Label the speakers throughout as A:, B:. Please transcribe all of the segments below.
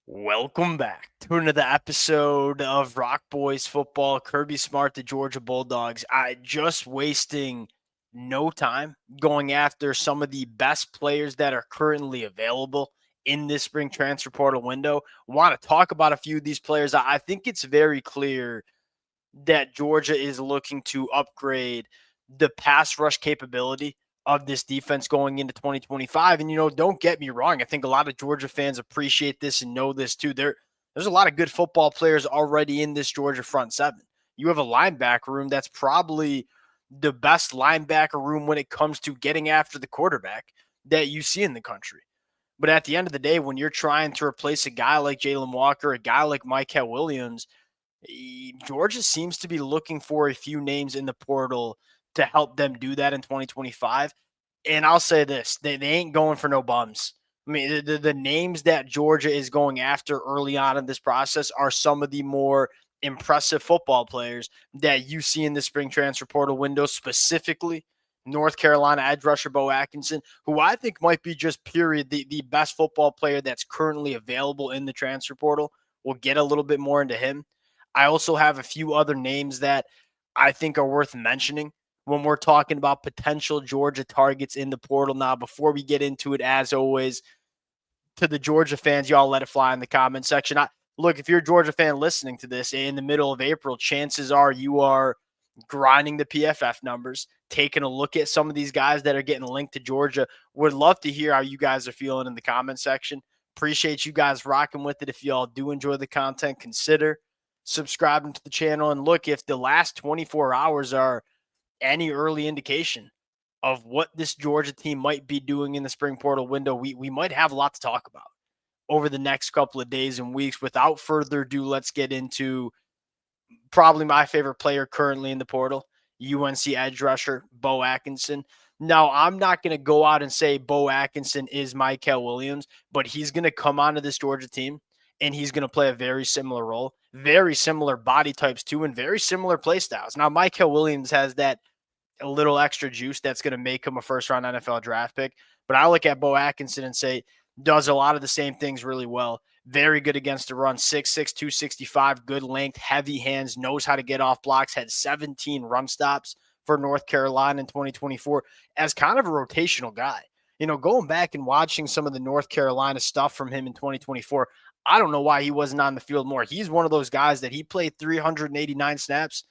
A: Welcome back to another episode of Rock Boys Football. Kirby Smart, the Georgia Bulldogs. I just wasting no time going after some of the best players that are currently available in this spring transfer portal window. Want to talk about a few of these players. I think it's very clear that Georgia is looking to upgrade the pass rush capability of this defense going into 2025. And, don't get me wrong. I think a lot of Georgia fans appreciate this and know this too. There's a lot of good football players already in this Georgia front seven. You have a linebacker room that's probably the best linebacker room when it comes to getting after the quarterback that you see in the country. But at the end of the day, when you're trying to replace a guy like Jalen Walker, a guy like Micah Williams, Georgia seems to be looking for a few names in the portal to help them do that in 2025. And I'll say this, they ain't going for no bums. I mean, the names that Georgia is going after early on in this process are some of the more impressive football players that you see in the spring transfer portal window, specifically North Carolina edge rusher Beau Atkinson, who I think might be just period the best football player that's currently available in the transfer portal. We'll get a little bit more into him. I also have a few other names that I think are worth mentioning when we're talking about potential Georgia targets in the portal. Now, before we get into it, as always, to the Georgia fans, y'all let it fly in the comment section. Look, if you're a Georgia fan listening to this in the middle of April, chances are you are grinding the PFF numbers, taking a look at some of these guys that are getting linked to Georgia. Would love to hear how you guys are feeling in the comment section. Appreciate you guys rocking with it. If y'all do enjoy the content, consider subscribing to the channel. And look, if the last 24 hours are any early indication of what this Georgia team might be doing in the spring portal window, we might have a lot to talk about over the next couple of days and weeks. Without further ado, let's get into probably my favorite player currently in the portal, UNC edge rusher Beau Atkinson. Now, I'm not going to go out and say Beau Atkinson is Micah Williams, but he's going to come onto this Georgia team and he's going to play a very similar role, very similar body types too, and very similar play styles. Now, Micah Williams has that a little extra juice that's going to make him a first-round NFL draft pick. But I look at Beau Atkinson and say does a lot of the same things really well. Very good against the run, 6'6", 265, good length, heavy hands, knows how to get off blocks, had 17 run stops for North Carolina in 2024 as kind of a rotational guy. Going back and watching some of the North Carolina stuff from him in 2024, I don't know why he wasn't on the field more. He's one of those guys that he played 389 snaps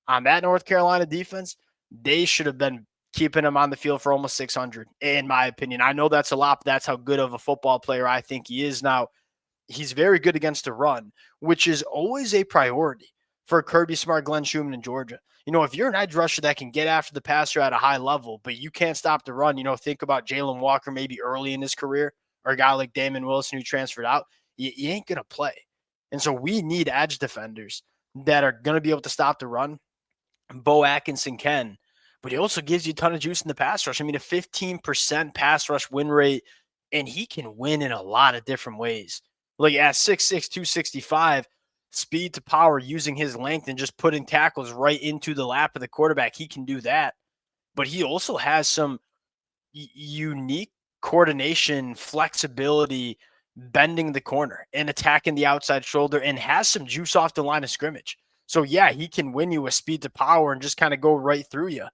A: on that North Carolina defense. They should have been keeping him on the field for almost 600, in my opinion. I know that's a lot, but that's how good of a football player I think he is. Now, he's very good against the run, which is always a priority for Kirby Smart, Glenn Schumann in Georgia. If you're an edge rusher that can get after the passer at a high level, but you can't stop the run, think about Jalen Walker maybe early in his career, or a guy like Damon Wilson who transferred out, you ain't going to play. And so we need edge defenders that are going to be able to stop the run. Beau Atkinson can, but he also gives you a ton of juice in the pass rush. I mean, a 15% pass rush win rate, and he can win in a lot of different ways. Like at 6'6", 265, speed to power, using his length and just putting tackles right into the lap of the quarterback. He can do that. But he also has some unique coordination, flexibility, bending the corner and attacking the outside shoulder, and has some juice off the line of scrimmage. So, yeah, he can win you a speed to power and just kind of go right through you.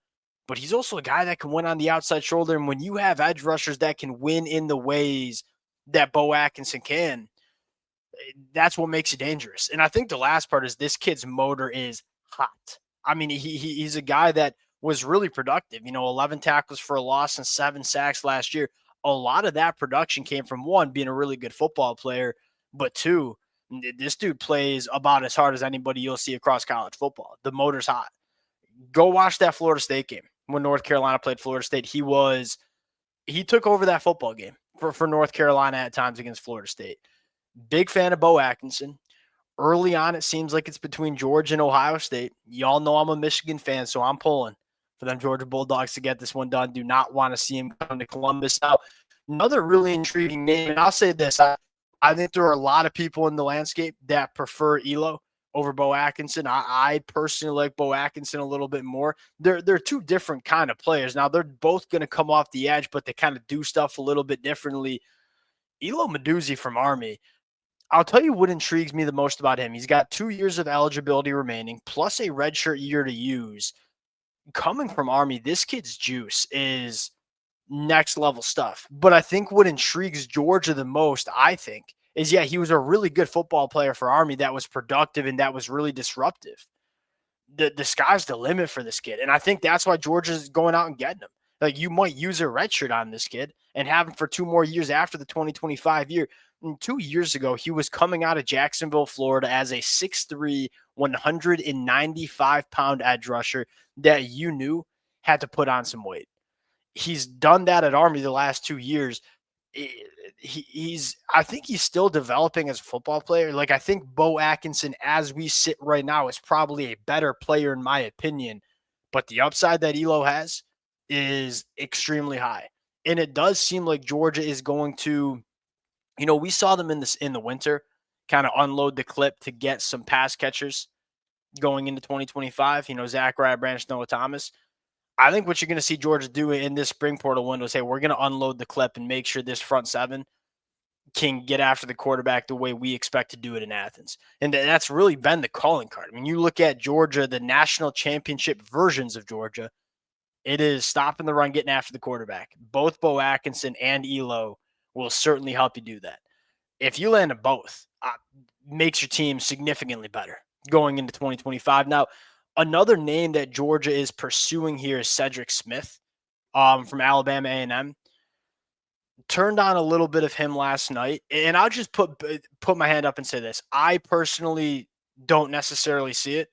A: But he's also a guy that can win on the outside shoulder. And when you have edge rushers that can win in the ways that Beau Atkinson can, that's what makes it dangerous. And I think the last part is this kid's motor is hot. I mean, he's a guy that was really productive. 11 tackles for a loss and 7 sacks last year. A lot of that production came from, one, being a really good football player, but two, this dude plays about as hard as anybody you'll see across college football. The motor's hot. Go watch that Florida State game when North Carolina played Florida State. He took over that football game for North Carolina at times against Florida State. Big fan of Beau Atkinson. Early on, it seems like it's between Georgia and Ohio State. Y'all know I'm a Michigan fan, so I'm pulling for them Georgia Bulldogs to get this one done. Do not want to see him come to Columbus. Now, another really intriguing name, and I'll say this, I think there are a lot of people in the landscape that prefer Elo over Beau Atkinson. I personally like Beau Atkinson a little bit more. They're two different kind of players. Now, they're both going to come off the edge, but they kind of do stuff a little bit differently. Elo Modozie from Army, I'll tell you what intrigues me the most about him. He's got 2 years of eligibility remaining, plus a redshirt year to use. Coming from Army, this kid's juice is next level stuff. But I think what intrigues Georgia the most, I think, is he was a really good football player for Army that was productive and that was really disruptive. The sky's the limit for this kid. And I think that's why Georgia's going out and getting him. Like, you might use a red shirt on this kid and have him for 2 more years after the 2025 year. And 2 years ago, he was coming out of Jacksonville, Florida as a 6'3", 195-pound edge rusher that you knew had to put on some weight. He's done that at Army the last 2 years. I think he's still developing as a football player. Like, I think Beau Atkinson, as we sit right now, is probably a better player in my opinion, but the upside that Elo has is extremely high. And it does seem like Georgia is going to, we saw them in the winter kind of unload the clip to get some pass catchers going into 2025. Zachariah Branch, Noah Thomas. I think what you're going to see Georgia do in this spring portal window is, hey, we're going to unload the clip and make sure this front seven can get after the quarterback the way we expect to do it in Athens. And that's really been the calling card. I mean, you look at Georgia, the national championship versions of Georgia, it is stopping the run, getting after the quarterback. Both Beau Atkinson and Elo will certainly help you do that. If you land at both, makes your team significantly better going into 2025. Now, another name that Georgia is pursuing here is Cedric Smith from Alabama A&M. Turned on a little bit of him last night, and I'll just put my hand up and say this. I personally don't necessarily see it,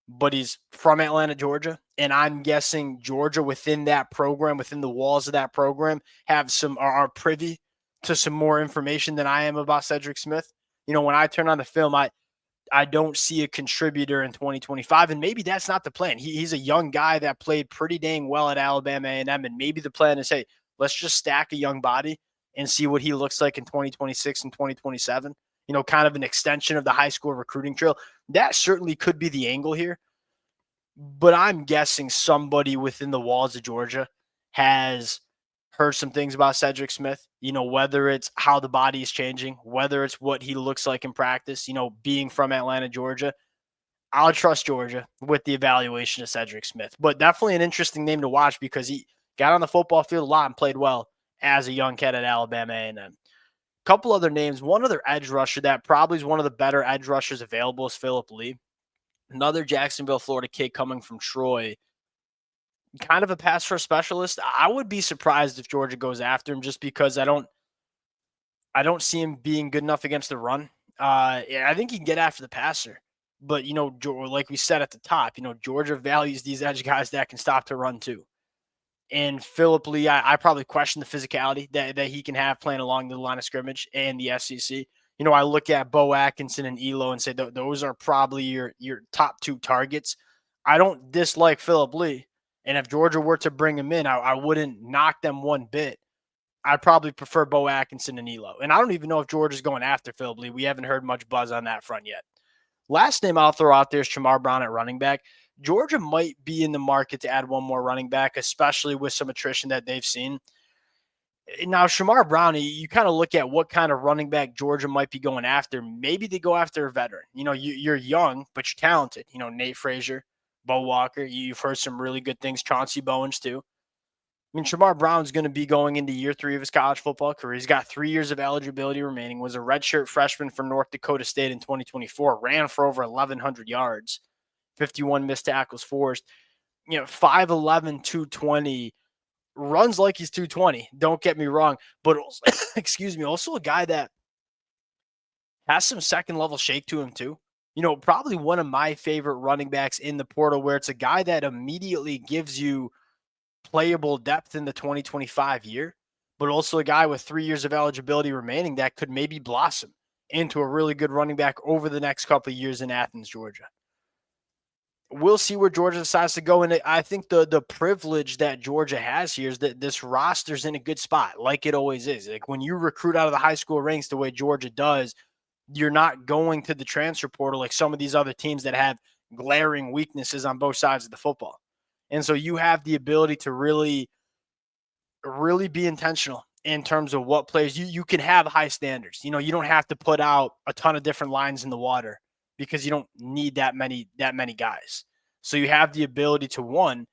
A: but he's from Atlanta, Georgia, and I'm guessing Georgia within that program, within the walls of that program, are privy to some more information than I am about Cedric Smith. When I turn on the film, I don't see a contributor in 2025, and maybe that's not the plan. He's a young guy that played pretty dang well at Alabama A&M, and maybe the plan is, hey, let's just stack a young body and see what he looks like in 2026 and 2027. Kind of an extension of the high school recruiting trail. That certainly could be the angle here, but I'm guessing somebody within the walls of Georgia has heard some things about Cedric Smith, whether it's how the body is changing, whether it's what he looks like in practice, being from Atlanta, Georgia. I'll trust Georgia with the evaluation of Cedric Smith, but definitely an interesting name to watch because he got on the football field a lot and played well as a young kid at Alabama A&M. A couple other names. One other edge rusher that probably is one of the better edge rushers available is Phillip Lee, another Jacksonville, Florida kid coming from Troy. Kind of a pass rush specialist. I would be surprised if Georgia goes after him just because I don't see him being good enough against the run. I think he can get after the passer. But, like we said at the top, Georgia values these edge guys that can stop to run too. And Phillip Lee, I probably question the physicality that he can have playing along the line of scrimmage and the SEC. I look at Beau Atkinson and Elo and say those are probably your top 2 targets. I don't dislike Phillip Lee. And if Georgia were to bring him in, I wouldn't knock them one bit. I'd probably prefer Beau Atkinson and Elo. And I don't even know if Georgia's going after Phillip Lee. We haven't heard much buzz on that front yet. Last name I'll throw out there is Shamar Brown at running back. Georgia might be in the market to add one more running back, especially with some attrition that they've seen. Now, Shamar Brown, you kind of look at what kind of running back Georgia might be going after. Maybe they go after a veteran. You're young, but you're talented. Nate Frazier, Bo Walker. You've heard some really good things. Chauncey Bowens, too. I mean, Shamar Brown's going to be going into year 3 of his college football career. He's got 3 years of eligibility remaining, was a redshirt freshman from North Dakota State in 2024, ran for over 1,100 yards, 51 missed tackles forced, 5'11", 220, runs like he's 220. Don't get me wrong, but also, also a guy that has some second level shake to him too. Probably one of my favorite running backs in the portal, where it's a guy that immediately gives you playable depth in the 2025 year, but also a guy with 3 years of eligibility remaining that could maybe blossom into a really good running back over the next couple of years in Athens, Georgia. We'll see where Georgia decides to go. And I think the privilege that Georgia has here is that this roster's in a good spot, like it always is. Like, when you recruit out of the high school ranks the way Georgia does, you're not going to the transfer portal like some of these other teams that have glaring weaknesses on both sides of the football. And so you have the ability to really, really be intentional in terms of what players you can have high standards. You don't have to put out a ton of different lines in the water because you don't need that many guys. So you have the ability to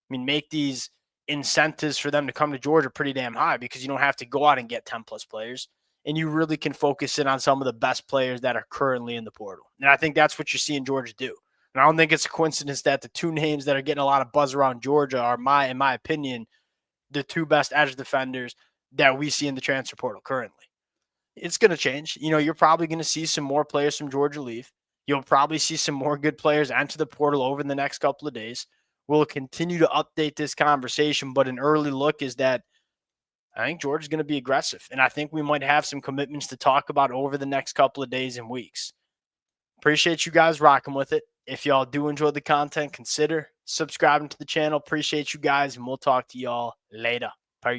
A: make these incentives for them to come to Georgia pretty damn high because you don't have to go out and get 10 plus players, and you really can focus in on some of the best players that are currently in the portal. And I think that's what you're seeing Georgia do. And I don't think it's a coincidence that the two names that are getting a lot of buzz around Georgia are, in my opinion, the two best edge defenders that we see in the transfer portal currently. It's going to change. You're probably going to see some more players from Georgia leave. You'll probably see some more good players enter the portal over the next couple of days. We'll continue to update this conversation, but an early look is that I think Georgia's going to be aggressive, and I think we might have some commitments to talk about over the next couple of days and weeks. Appreciate you guys rocking with it. If y'all do enjoy the content, consider subscribing to the channel. Appreciate you guys, and we'll talk to y'all later.